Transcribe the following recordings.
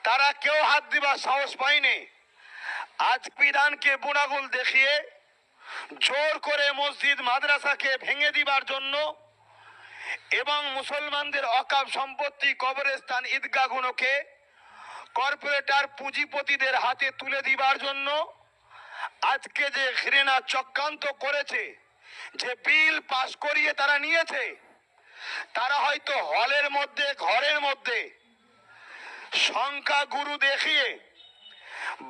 তারা কেউ হাত দিবার সাহস পায়নি। আজ বিধানকে বুড়াগুল দেখিয়ে জোর করে মসজিদ মাদ্রাসাকে ভেঙে দিবার জন্য এবং মুসলমানদের অকাপ সম্পত্তি কবরস্থান ঈদগাহগুলোকে কর্পোরেটর পুঁজিপতিদের হাতে তুলে দিবার জন্য আজকে যে ঘৃণা চক্রান্ত করেছে, যে বিল পাশ করিয়ে তারা নিয়েছে, তারা হয়তো হলের মধ্যে ঘরের মধ্যে সংখ্যা গুরু দেখিয়ে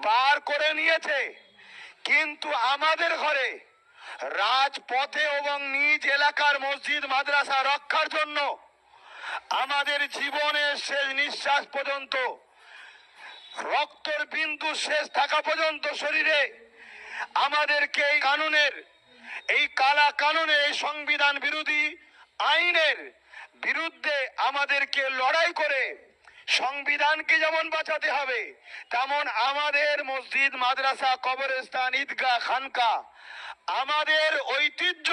বার করে নিয়েছে, কিন্তু আমাদের ঘরে রাজপথে এবং নিজ এলাকার মসজিদ মাদ্রাসা রক্ষার জন্য আমাদের জীবনের শেষ নিঃশ্বাস পর্যন্ত, রক্তের বিন্দু শেষ থাকা পর্যন্ত শরীরে আমাদেরকে এই কানুনের, এই কালা কানুনের, এই সংবিধান বিরোধী আইনের বিরুদ্ধে আমাদেরকে লড়াই করে সংবিধানকে যেমন বাঁচাতে হবে, তেমন আমাদের মসজিদ মাদ্রাসা কবরস্থান ঈদগাহ খানকা, আমাদের ঐতিহ্য,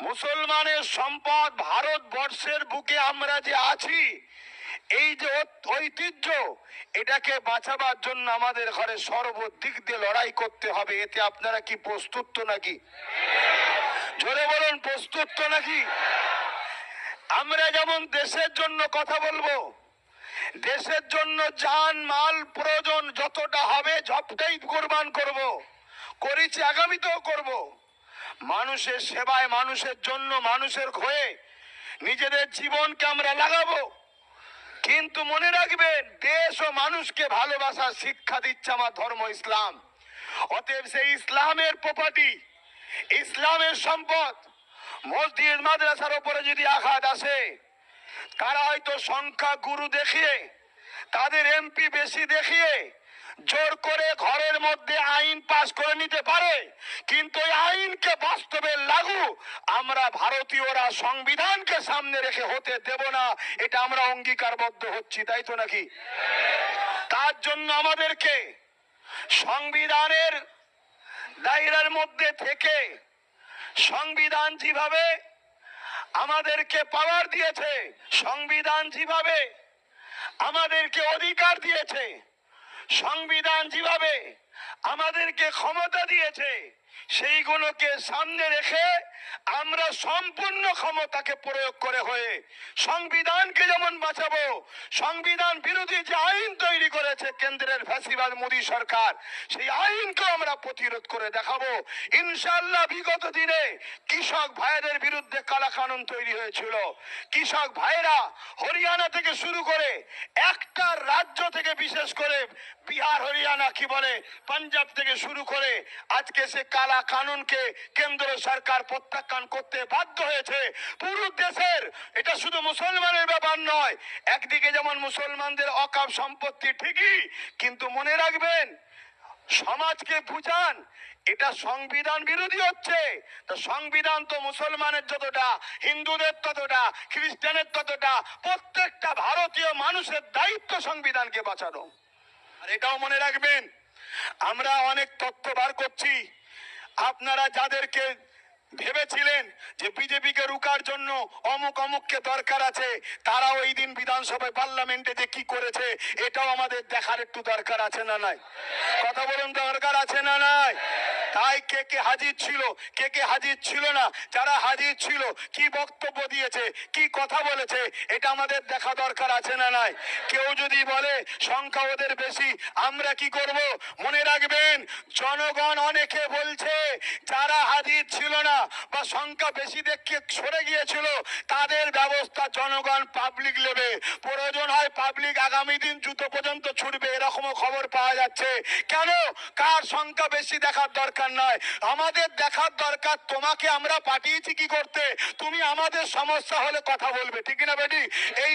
মুসলমানের সম্পদ, ভারতবর্ষের বুকে আমরা যে আছি, এই যে ঐতিহ্য, এটাকে বাঁচাবার জন্য আমাদের ঘরে সর্বদিক দিয়ে লড়াই করতে হবে। এতে আপনারা কি প্রস্তুত তো নাকি? জোরে বলুন, প্রস্তুত তো নাকি? আমরা যেমন দেশের জন্য কথা বলবো, দেশের জন্য জান মাল প্রয়োজন যতটা হবে সবটাই কোরবান করব, করেছি, আগামীতেও করব। মানুষের সেবায়, মানুষের জন্য, মানুষের হয়ে নিজেদের জীবনকে আমরা লাগাবো। কিন্তু মনে রাখবেন, দেশ ও মানুষকে ভালোবাসার শিক্ষা দিচ্ছে আমার ধর্ম ইসলাম। অতএব সেই ইসলামের প্রপার্টি, ইসলামের সম্পদ মসজিদ মাদ্রাসার উপরে যদি আঘাত আসে, তারা হয়তো সংখ্যা গুরু দেখিয়ে, তাদের এমপি বেশি দেখিয়ে জোর করে ঘরের মধ্যে আইন পাস করে নিতে পারে, কিন্তু এই আইনকে বাস্তবে লাগু আমরা ভারতীয়রা সংবিধানকে সামনে রেখে হতে দেব না। এটা আমরা অঙ্গীকারবদ্ধ হচ্ছি, তাই তো নাকি? তার জন্য আমাদেরকে সংবিধানের দায়রার মধ্যে থেকে, সংবিধান যেভাবে আমাদেরকে পাওয়ার দিয়েছে, সংবিধান যেভাবে আমাদেরকে অধিকার দিয়েছে, সংবিধান যেভাবে আমাদেরকে ক্ষমতা দিয়েছে, সেইগুলোকে সামনে রেখে আমরা সম্পূর্ণ ক্ষমতাকে প্রয়োগ করে হয়ে সংবিধানকে যেমন বাঁচাবো, সংবিধান বিরোধী যে আইন তৈরি করেছে কেন্দ্রের ফ্যাসিবাদ মোদী সরকার, সেই আইনকে আমরা প্রতিরোধ করে দেখাবো ইনশাআল্লাহ। বিগত দিনে কৃষক ভাইদের বিরুদ্ধে কালা কানুন তৈরি হয়েছিল। কৃষক ভাইরা হরিয়ানা থেকে শুরু করে একটা রাজ্য থেকে, বিশেষ করে বিহার, হরিয়ানা, কি বলে, পাঞ্জাব থেকে শুরু করে আজকে সে কালা কানুনকে কেন্দ্র সরকার প্রত্যাখ্যান করতে বাধ্য হয়েছে। পুরো দেশের, এটা শুধু মুসলমানের ব্যাপার নয়। একদিকে যেমন মুসলমানদের অকাপ সম্পত্তি ঠিকই, কিন্তু মনে রাখবেন, সমাজকে বুঝান এটা সংবিধান বিরোধী হচ্ছে। তো সংবিধান তো মুসলমানের যতটা, হিন্দুদের ততটা, খ্রিস্টানের ততটা, প্রত্যেকটা ভারতীয় মানুষের দায়িত্ব সংবিধানকে বাঁচানো। আর এটাও মনে রাখবেন, আমরা অনেক তথ্য বার করছি। আপনারা যাদেরকে ভেবেছিলেন যে বিজেপিকে রুকার জন্য অমুক অমুককে দরকার আছে, তারা ওই দিন বিধানসভায়, পার্লামেন্টে যে কি করেছে, এটাও আমাদের দেখার একটু দরকার আছে না নাই? কথা বলুন, দরকার আছে না নাই? তাই কে কে হাজির ছিল, কে কে হাজির ছিল না, যারা হাজির ছিল কি বক্তব্য দিয়েছে, কি কথা বলেছে, এটা আমাদের দেখা দরকার আছে না নাই? কেউ যদি বলে সংখ্যা ওদের বেশি, আমরা কি করব? মনে রাখবেন, জনগণ অনেকে বলছে যারা হাজির ছিল না বা সংখ্যা বেশি দেখে সরে গিয়েছিল, তাদের ব্যবস্থা জনগণ পাবলিক নেবে। প্রয়োজন হয় পাবলিক আগামী দিন জুতো পর্যন্ত ছুটবে, এরকমও খবর পাওয়া যাচ্ছে। কেন? কার সংখ্যা বেশি দেখার দরকার নয়, আমাদের দেখার দরকার তোমাকে আমরা পাঠিয়েছি কি করতে, তুমি আমাদের সমস্যা হলে কথা বলবে, ঠিক না বেটি? এই